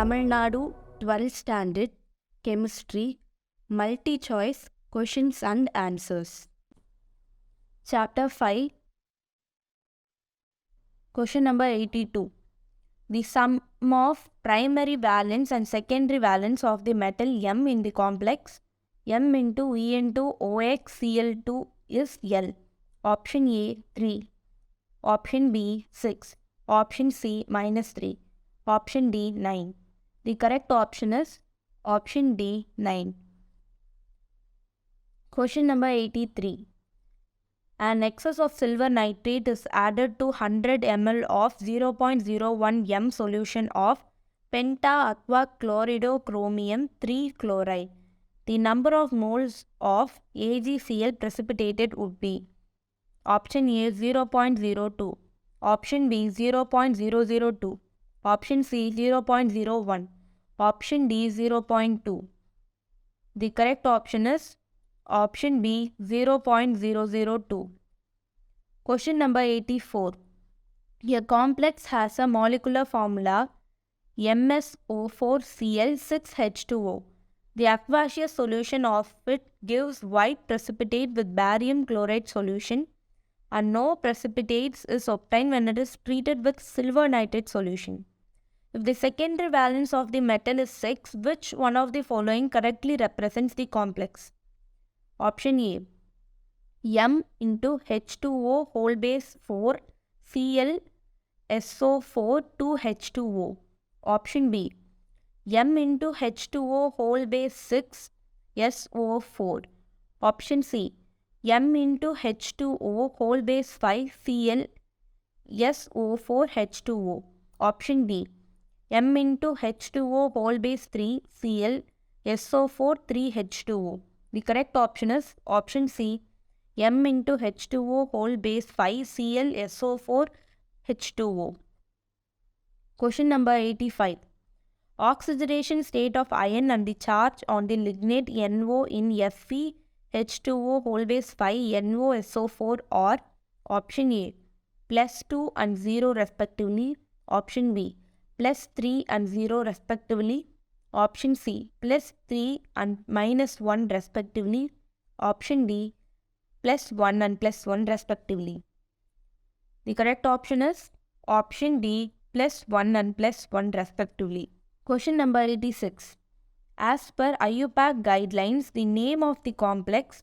Tamilnadu 12th Standard Chemistry Multi-Choice Questions and Answers. Chapter 5. Question number 82. The sum of primary valence and secondary valence of the metal M in the complex M into E into OX Cl2 is L. Option A 3. Option B 6. Option C -3. Option D 9. The correct option is option D 9. Question number 83. An excess of silver nitrate is added to 100 ml of 0.01 m solution of penta-aqua chloridochromium 3 chloride. The number of moles of AgCl precipitated would be option A 0.02, option B 0.002, option C 0.01, option D 0.2. The correct option is option B 0.002. Question number 84. A complex has a molecular formula MsO4Cl6H2O. The aqueous solution of it gives white precipitate with barium chloride solution, and no precipitates is obtained when it is treated with silver nitrate solution. If the secondary valence of the metal is 6, which one of the following correctly represents the complex? Option A, M into H2O whole base 4 Cl SO4 2H2O. Option B, M into H2O whole base 6 SO4. Option C, M into H2O whole base 5 Cl SO4 H2O. Option D, M into H2O whole base 3 Cl SO4 3H2O. The correct option is option C, M into H2O whole base 5 Cl SO4 H2O. Question number 85. Oxidation state of iron and the charge on the lignate NO in Fe H2O whole base 5 NoSO4 are option A +2 and 0 respectively, option B +3 and 0 respectively, option C +3 and -1 respectively, option D +1 and +1 respectively. The correct option is option D +1 and +1 respectively. Question number 86. As per IUPAC guidelines, the name of the complex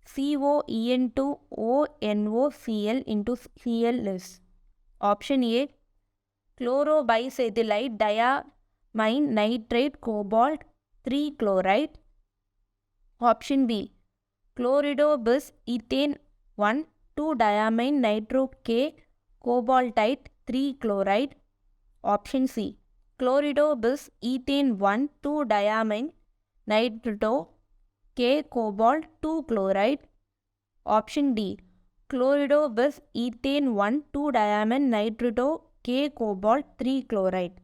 COEN2ONOCl into Cl is option A chlorobiacetylide diamine nitrate cobalt 3 chloride, option B chloridobis ethane 1 2 diamine nitro K cobaltite 3 chloride, option C chloridobis ethane 1 2 diamine nitro K cobalt 2 chloride, option D chloridobis ethane 1 2 diamine nitro K cobalt 3 chloride.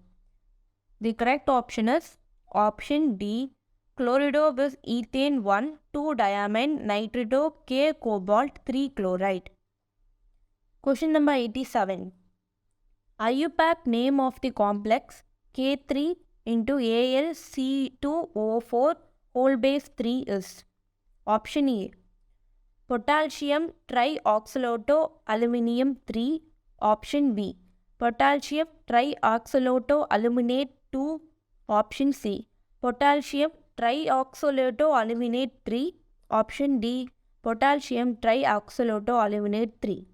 The correct option is option D chloridobis ethane 1 2 diamine nitro K cobalt 3 chloride. Question number 87. IUPAC name of the complex K3 into AlC2O4 whole base 3 is option A potassium trioxylato aluminium 3, option B potassium trioxylato aluminate 2, option C potassium trioxylato aluminate 3, option D potassium trioxylato aluminate 3.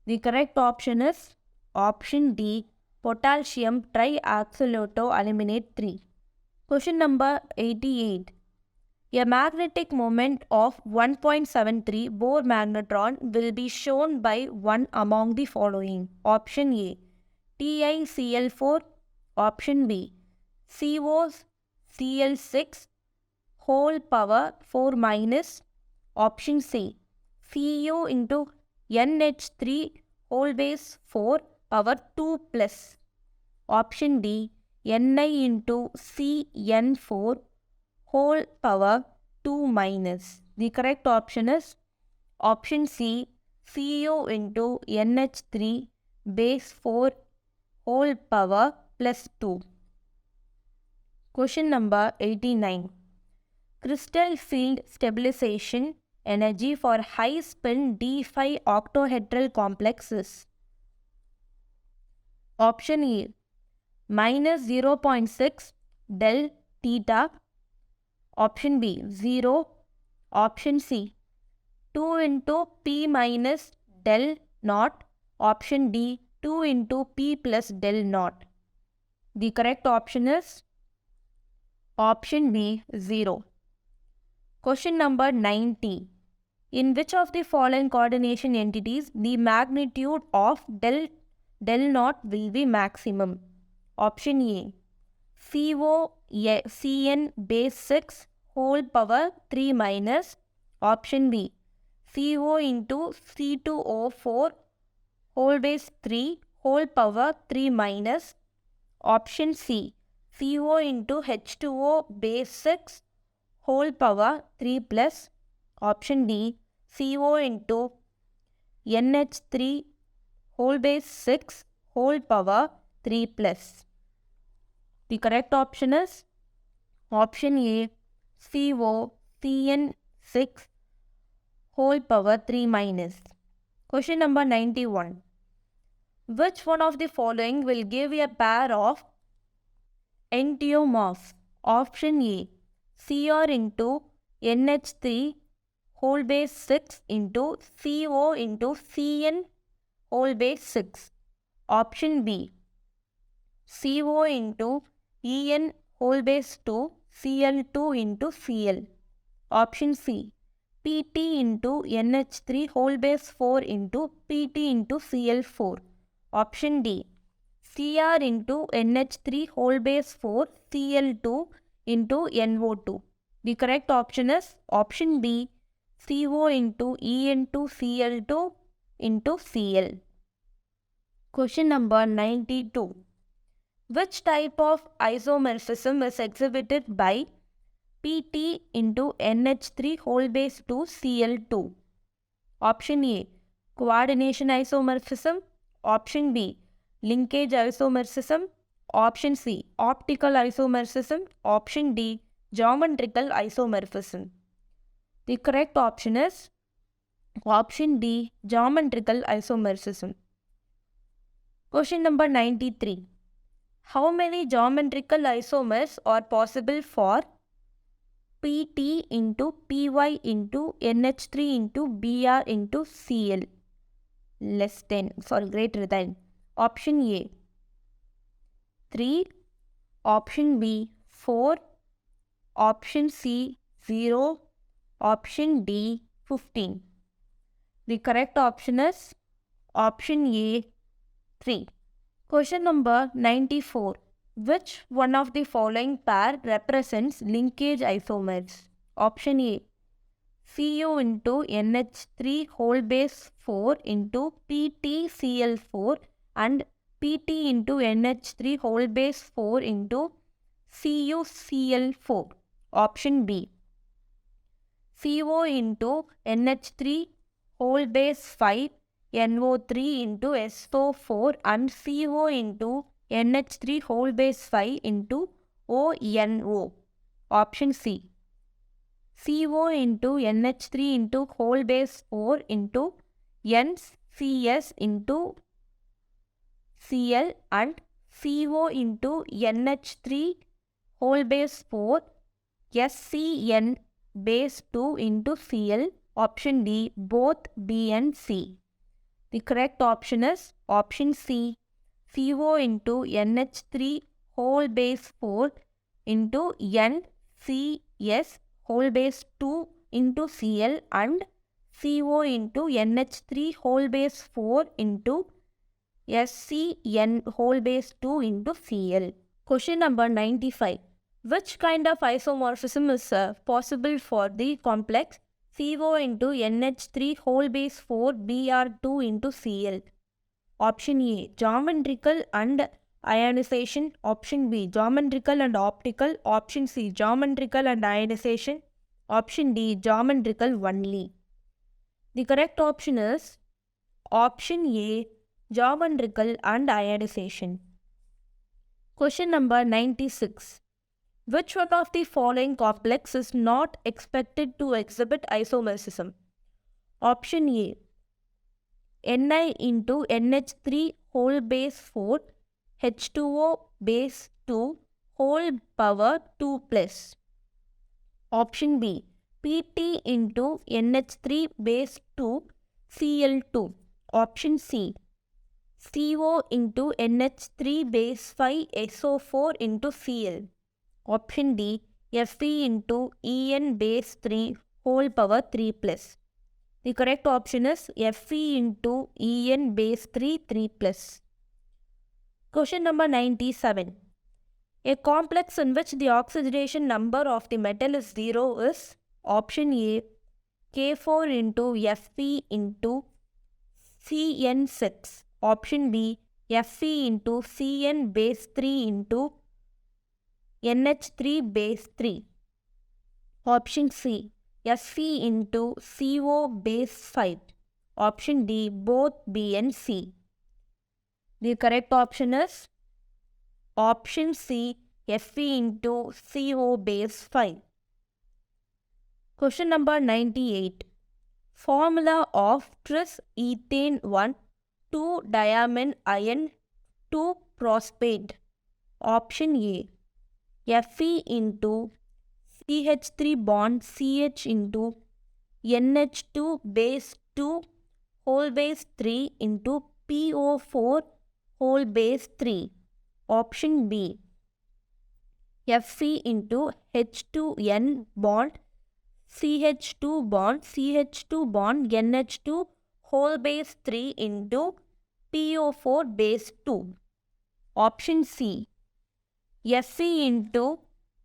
The correct option is option D potassium trioxylato aluminate 3. Question number 88. A magnetic moment of 1.73 Bohr magnetron will be shown by one among the following. Option A TiCl4, option B COCl6 whole power 4 minus, option C Cu into NH3 whole base 4 power 2 plus, option D Ni into Cn4 whole power 2 minus. The correct option is option C Cu into NH3 base 4 whole power plus 2. Question number 89. Crystal field stabilization energy for high-spin D5 octahedral complexes. Option A, minus 0.6 del theta. Option B, 0. Option C, 2 into P minus del naught. Option D, 2 into P plus del naught. The correct option is option B, 0. Question number 90. In which of the following coordination entities the magnitude of del naught will be maximum? Option A, CN base 6 whole power 3 minus. Option B, CO into C2O4 whole base 3 whole power 3 minus. Option C, CO into H2O base 6 whole power 3 plus. Option D, CO into NH3 whole base 6 whole power 3 plus. The correct option is option A, CO CN6 whole power 3 minus. Question number 91. Which one of the following will give a pair of enantiomorphs? Option A, Cr into NH3 whole base 6 into CO into Cn whole base 6. Option B, CO into En whole base 2 Cl2 into Cl. Option C, Pt into NH3 whole base 4 into Pt into Cl4. Option D, Cr into NH3 whole base 4 Cl2 into NO2. The correct option is option B, CO into En2 Cl2 into Cl. Question number 92. Which type of isomorphism is exhibited by Pt into NH3 whole base 2 Cl2? Option A, coordination isomorphism. Option B, linkage isomorphism. Option C, optical isomorphism. Option D, geometrical isomorphism. The correct option is option D, geometrical isomorphism. Question number 93. How many geometrical isomers are possible for Pt into Py into NH3 into Br into Cl greater than? Option A, 3. Option B, 4. Option C, 0. Option D, 15. The correct option is option A, 3. Question number 94. Which one of the following pair represents linkage isomers? Option A, Cu into NH3 whole base 4 into PtCl4 and Pt into NH3 whole base 4 into CuCl4. Option B, Co into NH3 whole base 5 NO3 into SO4 and CO into NH3 whole base 5 into ONO. Option C, CO into NH3 into whole base 4 into NCS into Cl and CO into NH3 whole base 4 SCN base 2 into Cl. Option D, both B and C. The correct option is option C, CO into NH3 whole base 4 into NCS whole base 2 into Cl and CO into NH3 whole base 4 into SCN whole base 2 into Cl. Question number 95. Which kind of isomorphism is possible for the complex CO into NH3 whole base 4 Br2 into Cl? Option A, geometrical and ionization. Option B, geometrical and optical. Option C, geometrical and ionization. Option D, geometrical only. The correct option is option A, geometrical and ionization. Question number 96. Which one of the following complex is not expected to exhibit isomerism? Option A, Ni into NH3 whole base 4 H2O base 2 whole power 2 plus. Option B, Pt into NH3 base 2 Cl2. Option C, CO into NH3 base 5 SO4 into Cl. Option D, Fe into En base 3 whole power 3 plus. The correct option is Fe into En base 3 plus. Question number 97. A complex in which the oxidation number of the metal is 0 is option A, K4 into Fe into Cn6. Option B, Fe into Cn base 3 into NH3 base 3. Option C, Fe into CO base 5. Option D, both B and C. The correct option is option C, Fe into CO base 5. Question number 98. Formula of tris ethane 1 2-diamine iron 2 phosphate. Option A, Fe into CH3 bond CH into NH2 base 2 whole base 3 into PO4 whole base 3. Option B, Fe into H2N bond CH2 bond NH2 whole base 3 into PO4 base 2. Option C, Fe into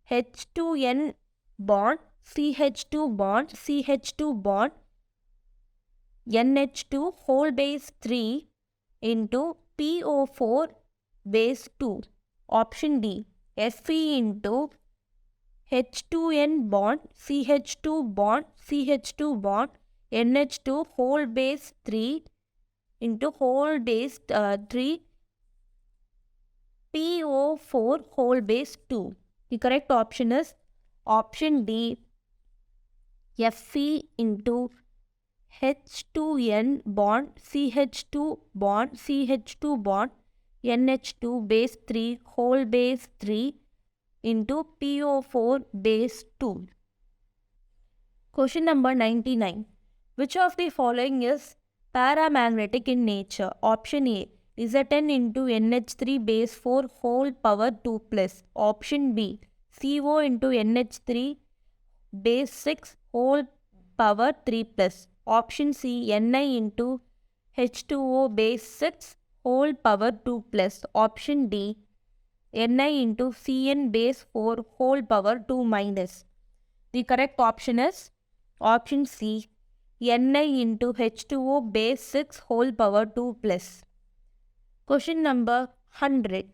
H2N bond CH2 bond NH2 whole base 3 into PO4 base 2. Option D, Fe into H2N bond CH2 bond NH2 whole base 3 into whole base 3 PO4 whole base 2. The correct option is option D, Fe into H2N bond CH2 bond NH2 base 3 whole base 3 into PO4 base 2. Question number 99. Which of the following is paramagnetic in nature? Option A, Zn into NH3 base 4 whole power 2 plus. Option B, CO into NH3 base 6 whole power 3 plus. Option C, Ni into H2O base 6 whole power 2 plus. Option D, Ni into Cn base 4 whole power 2 minus. The correct option is option C, Ni into H2O base 6 whole power 2 plus. Question number 100.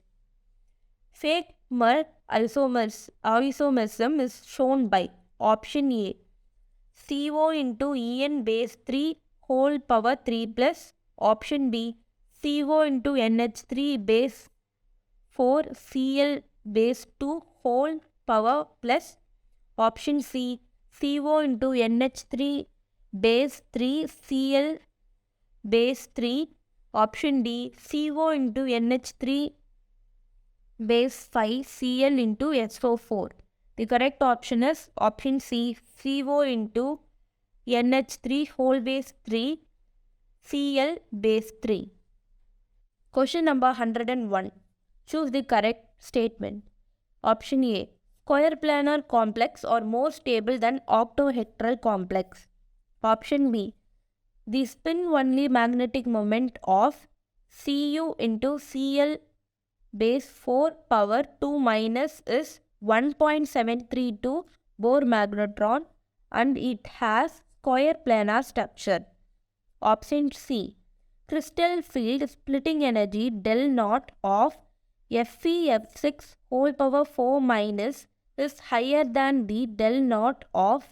Fake Merck isomerism is shown by option A, CO into En base 3 whole power 3 plus. Option B, CO into NH3 base 4 Cl base 2 whole power plus. Option C, CO into NH3 base 3 Cl base 3. Option D, CO into NH3 base 5 Cl into SO4. The correct option is option C, CO into NH3 whole base 3 Cl base 3. Question number 101. Choose the correct statement. Option A, square planar complex are more stable than octahedral complex. Option B, the spin-only magnetic moment of Cu into Cl base 4 power 2 minus is 1.732 Bohr magnetron and it has square planar structure. Option C, crystal field splitting energy del naught of Fe(F6) whole power 4 minus is higher than the del naught of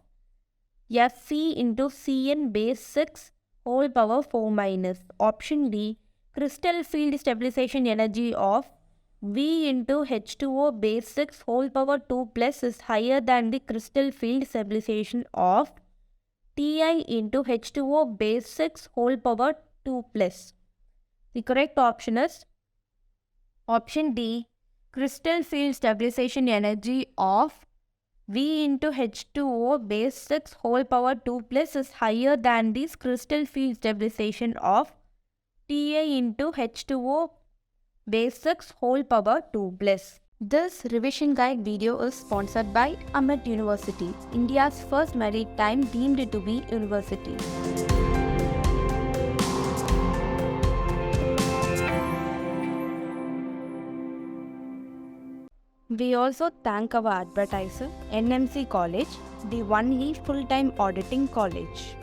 Fe into Cn base 6 whole power 4 minus. Option D, crystal field stabilization energy of V into H2O base 6 whole power 2 plus is higher than the crystal field stabilization of Ti into H2O base 6 whole power 2 plus. The correct option is option D. Crystal field stabilization energy of V into H2O base 6 whole power 2 plus is higher than this crystal field stabilization of Ti into H2O base 6 whole power 2 plus. This revision guide video is sponsored by AMET University, India's first maritime deemed to be university. We also thank our advertiser, NMC College, the only full-time auditing college.